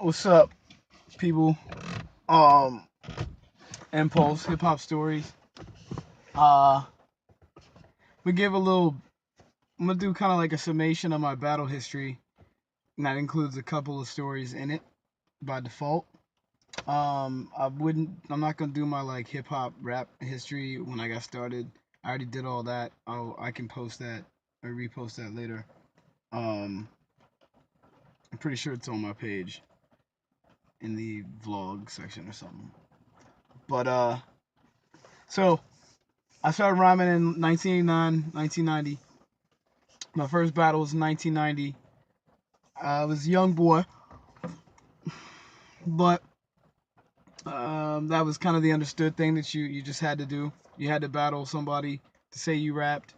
What's up, people? Um, Impulse Hip Hop Stories. Uh, we give a little. I'm gonna do kind of like a summation of my battle history, and that includes a couple of stories in it by default. I wouldn't. I'm not gonna do my like hip hop rap history when I got started. I already did all that. I can post that or repost that later. Um, I'm pretty sure it's on my page in the vlog section or something. But so I started rhyming in 1989, 1990. My first battle was in 1990. I was a young boy, but that was kind of the understood thing that you just had to do. You had to battle somebody to say you rapped,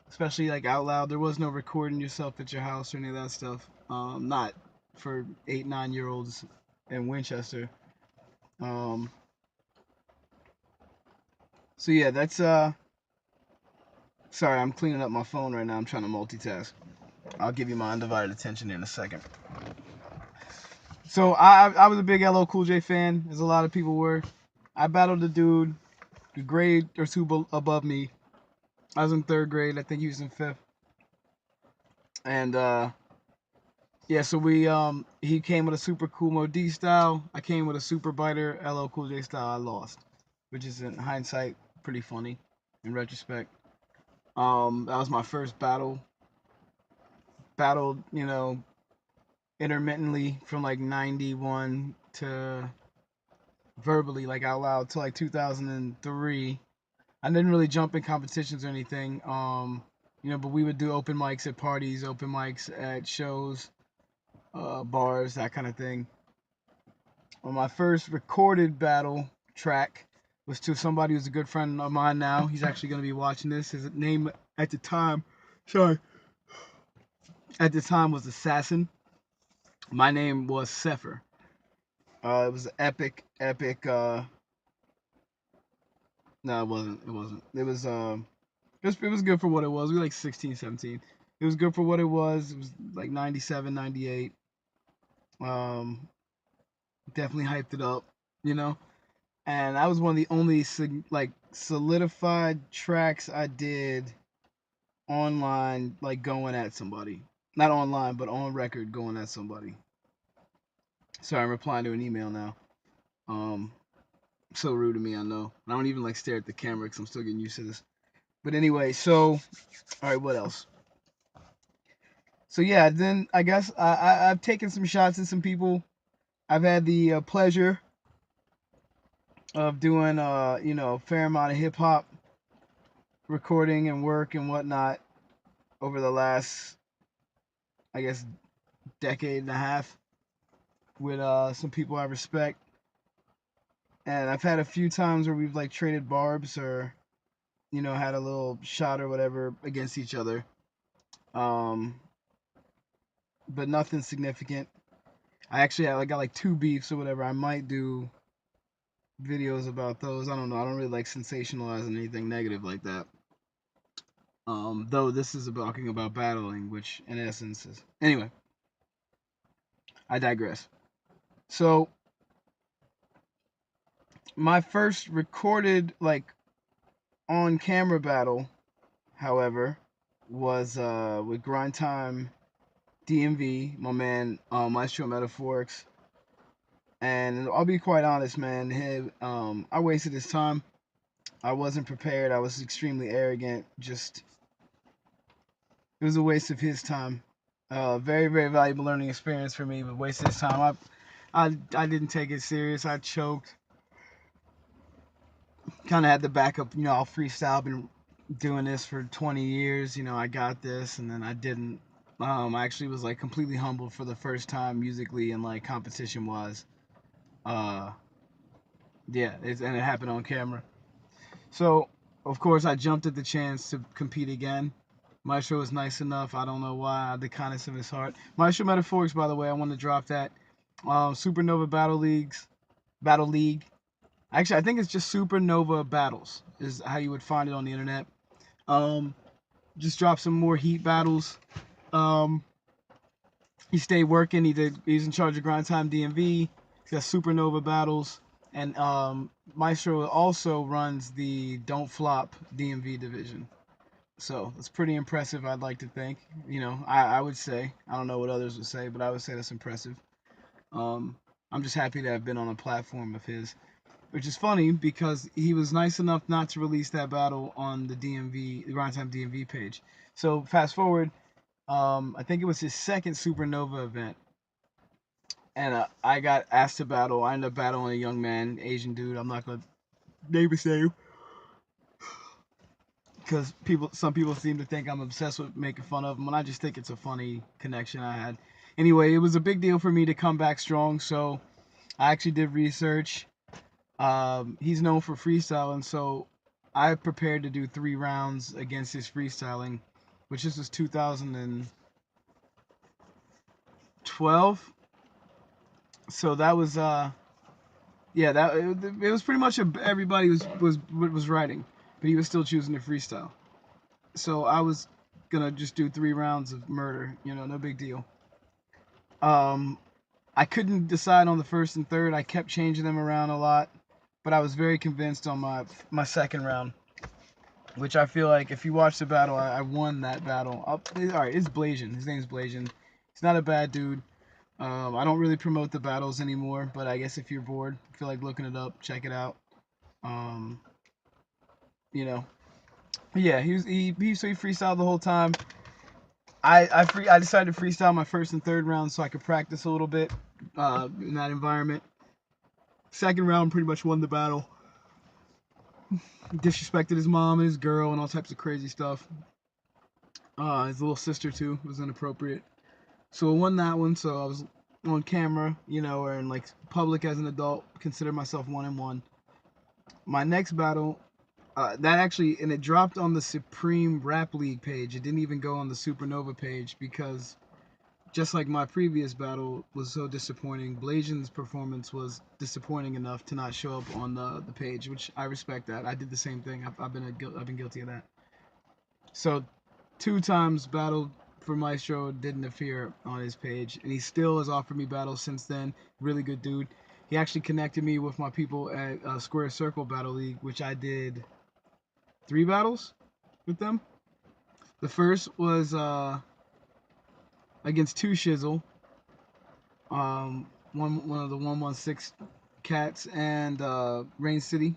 especially like out loud. There was no recording yourself at your house or any of that stuff. Not for 8, 9 year olds in Winchester. Um, so yeah, that's Sorry, I'm cleaning up my phone right now. I'm trying to multitask. I'll give you my undivided attention in a second. So I was a big LL Cool J fan, as a lot of people were. I battled a dude a grade or two above me. I was in third grade. I think he was in fifth. And yeah, so he came with a super cool Mo D style. I came with a super biter LL Cool J style. I lost, which is in hindsight pretty funny in retrospect. That was my first battle. Battled, intermittently from like 91 to verbally, like out loud, to like 2003. I didn't really jump in competitions or anything. But we would do open mics at parties, open mics at shows, bars, that kind of thing. Well, my first recorded battle track was to somebody who's a good friend of mine now. He's actually going to be watching this. His name at the time, sorry, at the time was Assassin. My name was Sepher. It was epic, epic. No, it wasn't. It wasn't. It was good for what it was. We were like 16, 17. It was good for what it was. It was like 97, 98. Um, Definitely hyped it up, you know. And that was one of the only like solidified tracks I did online, like going at somebody. Not online, but on record going at somebody. Sorry, I'm replying to an email now. Um, so rude of me, I know. I don't even like stare at the camera because I'm still getting used to this. But anyway, so all right, what else? So yeah, then I guess I've taken some shots at some people. I've had the pleasure of doing a fair amount of hip hop recording and work and whatnot over the last, I guess, decade and a half with some people I respect. And I've had a few times where we've like traded barbs or had a little shot or whatever against each other. Um, but nothing significant. I got like two beefs or whatever. I might do videos about those. I don't know. I don't really like sensationalizing anything negative like that. Though this is talking about battling, which in essence is anyway. I digress. So my first recorded like on camera battle, however, was with Grind Time DMV, my man Maestro Metaphorics. And I'll be quite honest, man. I wasted his time. I wasn't prepared. I was extremely arrogant. Just it was a waste of his time. Very very valuable learning experience for me, but wasted his time. I didn't take it serious. I choked. Kind of had the backup. I'll freestyle. I've been doing this for 20 years. I got this, and then I didn't. I actually was like completely humbled for the first time musically and like competition wise. Uh, yeah, and it happened on camera. So, of course, I jumped at the chance to compete again. Maestro was nice enough. I don't know why. The kindness of his heart. Maestro Metaphorics, by the way, I want to drop that. Supernova Battle League. Actually, I think it's just Supernova Battles is how you would find it on the internet. Um, just drop some more heat battles. Um, he stayed working. He's in charge of Grind Time DMV. He's got Supernova battles, and Maestro also runs the Don't Flop DMV division. So it's pretty impressive. I'd like to think. I would say. I don't know what others would say, but I would say that's impressive. Um, I'm just happy to have been on a platform of his, which is funny because he was nice enough not to release that battle on the DMV, the Grind Time DMV page. So fast forward, I think it was his second Supernova event, and I got asked to battle. I ended up battling a young man, Asian dude. I'm not gonna name his name because some people seem to think I'm obsessed with making fun of him, and I just think it's a funny connection I had. Anyway, it was a big deal for me to come back strong, so I actually did research. He's known for freestyling, so I prepared to do 3 rounds against his freestyling, which this was 2012. So that was yeah, it was pretty much everybody was writing, but he was still choosing to freestyle. So I was gonna just do 3 rounds of murder, no big deal. Um, I couldn't decide on the first and third. I kept changing them around a lot, but I was very convinced on my second round, which I feel like if you watch the battle, I won that battle. All right, it's Blasian. His name's Blasian. He's not a bad dude. I don't really promote the battles anymore, but I guess if you're bored, feel like looking it up, check it out. Um, you know, yeah, so he freestyled the whole time. I decided to freestyle my first and third round so I could practice a little bit in that environment. Second round, pretty much won the battle. Disrespected his mom and his girl and all types of crazy stuff. His little sister too was inappropriate. So I won that one. So I was on camera, or in like public as an adult. Consider myself 1-1. My next battle, that actually, and it dropped on the Supreme Rap League page. It didn't even go on the Supernova page because just like my previous battle was so disappointing, Blasian's performance was disappointing enough to not show up on the page, which I respect that. I did the same thing. I've been guilty of that. So 2 times battled for Maestro didn't appear on his page, and he still has offered me battles since then. Really good dude. He actually connected me with my people at Square Circle Battle League, which I did 3 battles with them. The first was against 2Shizzle, one of the 116 cats, and Rain City.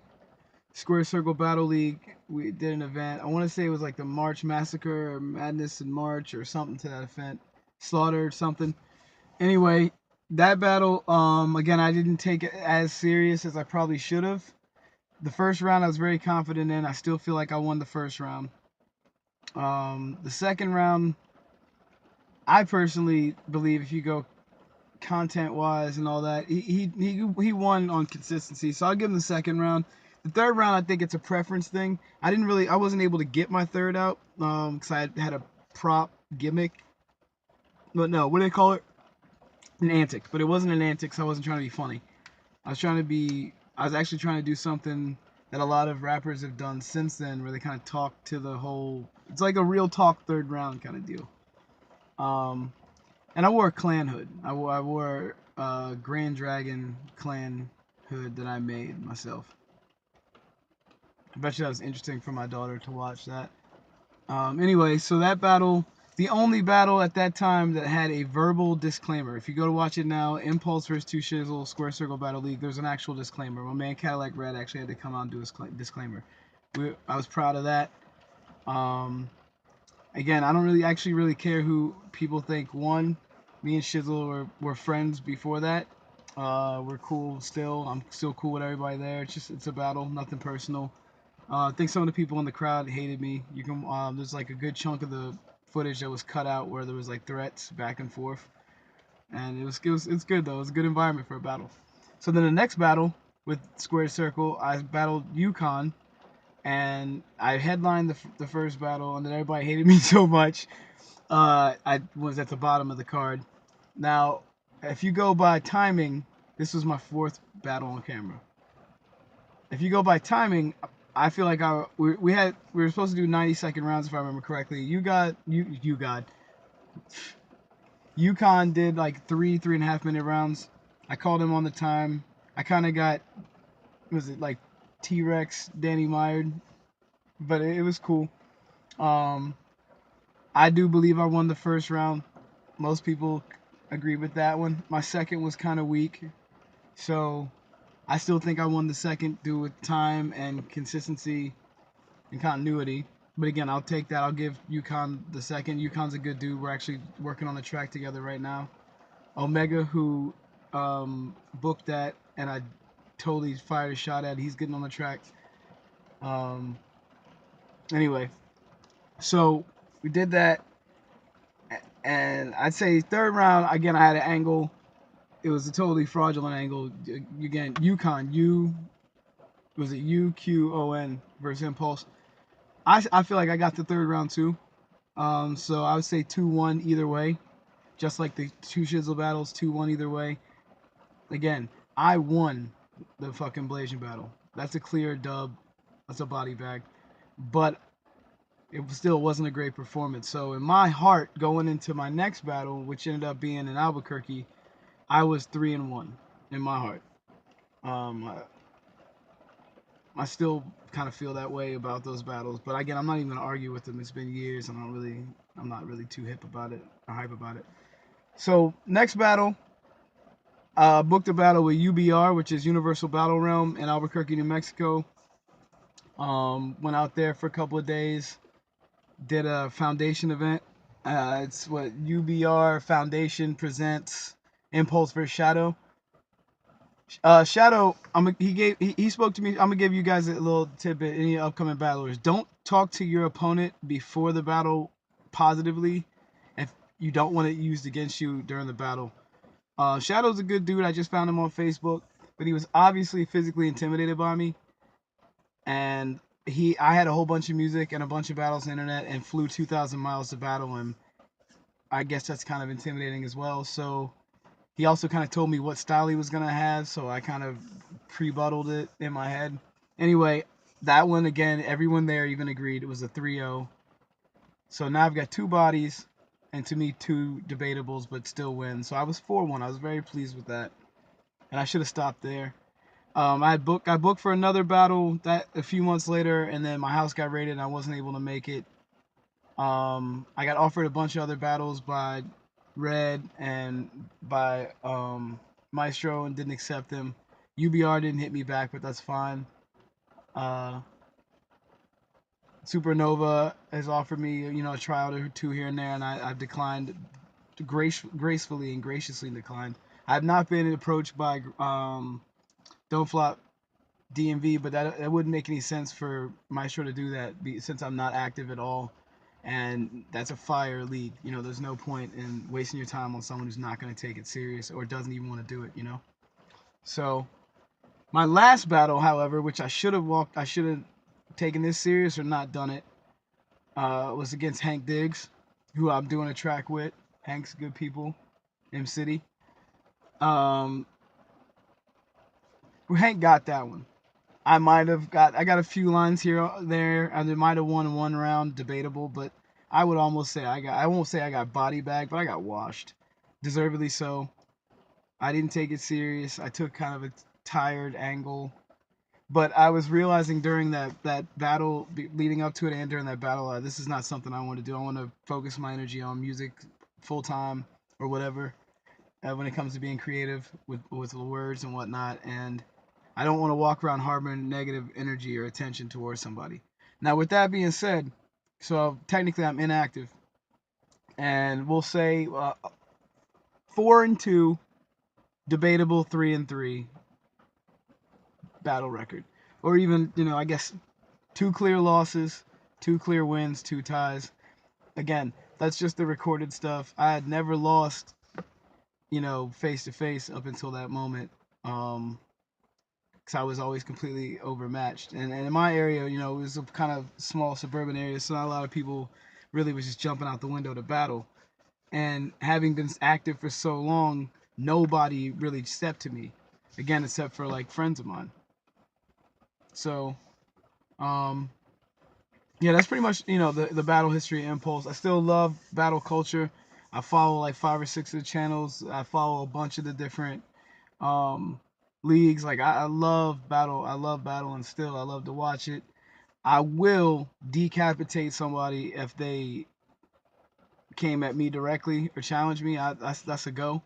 Square Circle Battle League, we did an event. I want to say it was like the March Massacre or Madness in March or something to that event. Slaughter or something. Anyway, that battle, again, I didn't take it as serious as I probably should have. The first round I was very confident in. I still feel like I won the first round. The second round, I personally believe if you go content wise and all that, he won on consistency. So I'll give him the second round. The third round, I think it's a preference thing. I wasn't able to get my third out because I had a prop gimmick. But no, what do they call it? An antic. But it wasn't an antic, so I wasn't trying to be funny. I was actually trying to do something that a lot of rappers have done since then, where they kind of talk to the whole. It's like a real talk third round kind of deal. And I wore a clan hood. I wore a Grand Dragon clan hood that I made myself. I bet you that was interesting for my daughter to watch that. Anyway, so that battle, the only battle at that time that had a verbal disclaimer. If you go to watch it now, Impulse vs. 2Shizzle, Square Circle Battle League, there's an actual disclaimer. My man Cadillac Red actually had to come out and do his disclaimer. I was proud of that. Again, I don't really care who people think won. Me and Shizzle were friends before that. We're cool still. I'm still cool with everybody there. It's a battle, nothing personal. I think some of the people in the crowd hated me. There's like a good chunk of the footage that was cut out where there was like threats back and forth, and it's good though. It's a good environment for a battle. So then the next battle with Square Circle, I battled Yukon, and I headlined the first battle, and then everybody hated me so much. I was at the bottom of the card. Now, if you go by timing, this was my 4th battle on camera. If you go by timing, I feel like we were supposed to do 90-second rounds if I remember correctly. You got UConn did like 3.5 minute rounds. I called him on the time. I kind of got, was it like T-Rex, Danny Meyer, but it was cool. Um, I do believe I won the first round. Most people agree with that one. My second was kind of weak, so I still think I won the second due with time and consistency and continuity. But again, I'll take that. I'll give UConn the second. UConn's a good dude. We're actually working on the track together right now. Omega, who booked that, and I totally fired a shot at. He's getting on the track. Um, anyway, so we did that, and I'd say third round again. I had an angle. It was a totally fraudulent angle. Again, UConn. Was it UQON versus Impulse? I feel like I got the third round too. So I would say 2-1 either way. Just like the two Shizzle battles, 2-1 either way. Again, I won the fucking Blasian battle. That's a clear dub. That's a body bag. But it still wasn't a great performance. So in my heart, going into my next battle, which ended up being in Albuquerque, I was 3-1 in my heart. I still kind of feel that way about those battles, but again, I'm not even gonna argue with them. It's been years, and I'm not really too hip about it or hype about it. So next battle, booked a battle with UBR, which is Universal Battle Realm in Albuquerque, New Mexico. Went out there for a couple of days, did a foundation event. It's what UBR Foundation presents Impulse vs Shadow. Shadow, he spoke to me. I'm gonna give you guys a little tidbit. Any upcoming battlers, don't talk to your opponent before the battle positively, if you don't want it used against you during the battle. Shadow's a good dude. I just found him on Facebook, but he was obviously physically intimidated by me, and I had a whole bunch of music and a bunch of battles on the internet, and flew 2,000 miles to battle him. I guess that's kind of intimidating as well. So he also kind of told me what style he was gonna have, so I kind of pre-buttled it in my head. Anyway, that one again, everyone there even agreed it was a 3-0. So now I've got two bodies, and to me two debatables, but still win. So I was 4-1. I was very pleased with that, and I should have stopped there. I booked for another battle that a few months later, and then my house got raided, and I wasn't able to make it. I got offered a bunch of other battles by Red and by Maestro, and didn't accept them. UBR didn't hit me back, but that's fine. Uh, Supernova has offered me, a trial or two here and there, and I've declined, gracefully and graciously declined. I have not been approached by Don't Flop DMV, but that wouldn't make any sense for Maestro to do that since I'm not active at all. And that's a fire league. There's no point in wasting your time on someone who's not going to take it serious or doesn't even want to do it. So my last battle, however, which I should have taken this serious or not done it, was against Hank Diggs, who I'm doing a track with. Hank's good people, M City. Um, Hank got that one. I got a few lines here or there. I might have won one round, debatable, but I would almost say I won't say I got body bagged, but I got washed. Deservedly so. I didn't take it serious. I took kind of a tired angle. But I was realizing during that battle, leading up to it and during that battle, this is not something I want to do. I want to focus my energy on music full time or whatever, when it comes to being creative with the words and whatnot. And I don't want to walk around harboring negative energy or attention towards somebody. Now, with that being said, so technically I'm inactive, and we'll say 4-2, debatable 3-3 battle record, or even I guess 2 clear losses, 2 clear wins, 2 ties. Again, that's just the recorded stuff. I had never lost, face to face up until that moment. Because I was always completely overmatched. And in my area, it was a kind of small suburban area, so not a lot of people really was just jumping out the window to battle. And having been active for so long, nobody really stepped to me, again, except for like friends of mine. So, yeah, that's pretty much the battle history Impulse. I still love battle culture. I follow like 5 or 6 of the channels. I follow a bunch of the different um, leagues. Like I love battle. I love battle and still I love to watch it. I will decapitate somebody if they came at me directly or challenged me. That's a go.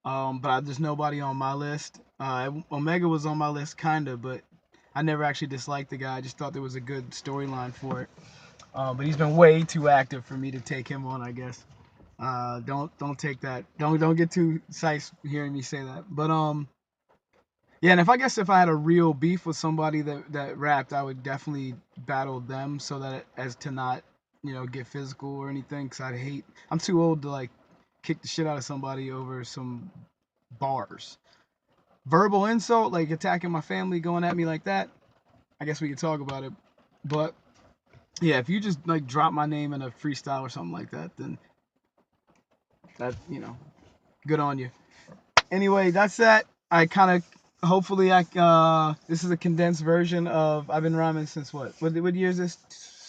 But there's nobody on my list. Omega was on my list, kinda, but I never actually disliked the guy. I just thought there was a good storyline for it. But he's been way too active for me to take him on, I guess. Don't take that. Don't get too excited hearing me say that. But yeah, and if I had a real beef with somebody that rapped, I would definitely battle them so that as to not get physical or anything. Cause I'm too old to like kick the shit out of somebody over some bars. Verbal insult, like attacking my family, going at me like that. I guess we could talk about it. But yeah, if you just like drop my name in a freestyle or something like that, then that good on you. Anyway, that's that. I kind of hopefully this is a condensed version of I've been rhyming since what year is this?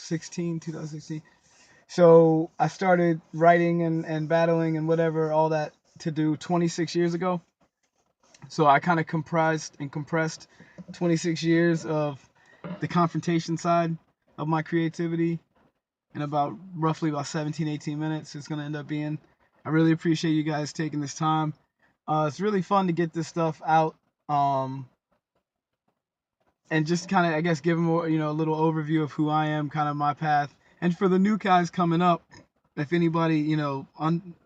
2016. So I started writing and battling and whatever all that to do 26 years ago. So I kind of compressed 26 years of the confrontation side of my creativity in roughly about 17, 18 minutes. It's going to end up being. I really appreciate you guys taking this time. It's really fun to get this stuff out, and just kind of, I guess, give them a little overview of who I am, kind of my path. And for the new guys coming up, if anybody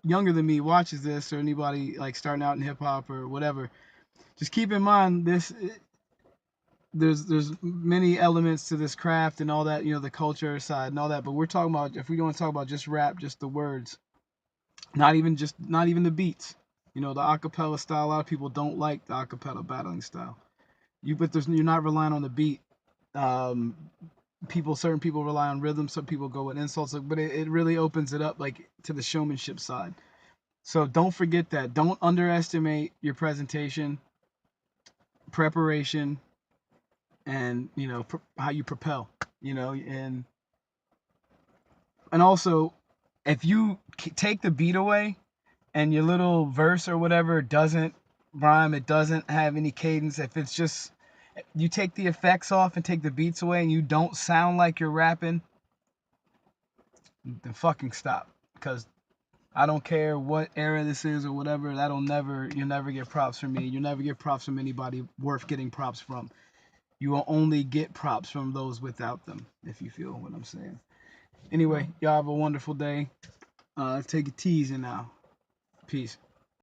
younger than me watches this, or anybody like starting out in hip hop or whatever, just keep in mind there's many elements to this craft and all that, the culture side and all that. But we're talking about, if we want to talk about just rap, just the words, not even the beats. The acapella style. A lot of people don't like the acapella battling style. You're not relying on the beat. Um, certain people rely on rhythm. Some people go with insults, but it really opens it up like to the showmanship side. So don't forget that. Don't underestimate your presentation, preparation, and how you propel. And also, if you take the beat away and your little verse or whatever doesn't rhyme, it doesn't have any cadence, if it's just you take the effects off and take the beats away and you don't sound like you're rapping, then fucking stop. Because I don't care what era this is or whatever, you'll never get props from me. You'll never get props from anybody worth getting props from. You will only get props from those without them, if you feel what I'm saying. Anyway, y'all have a wonderful day. Let's take it easy now. Peace.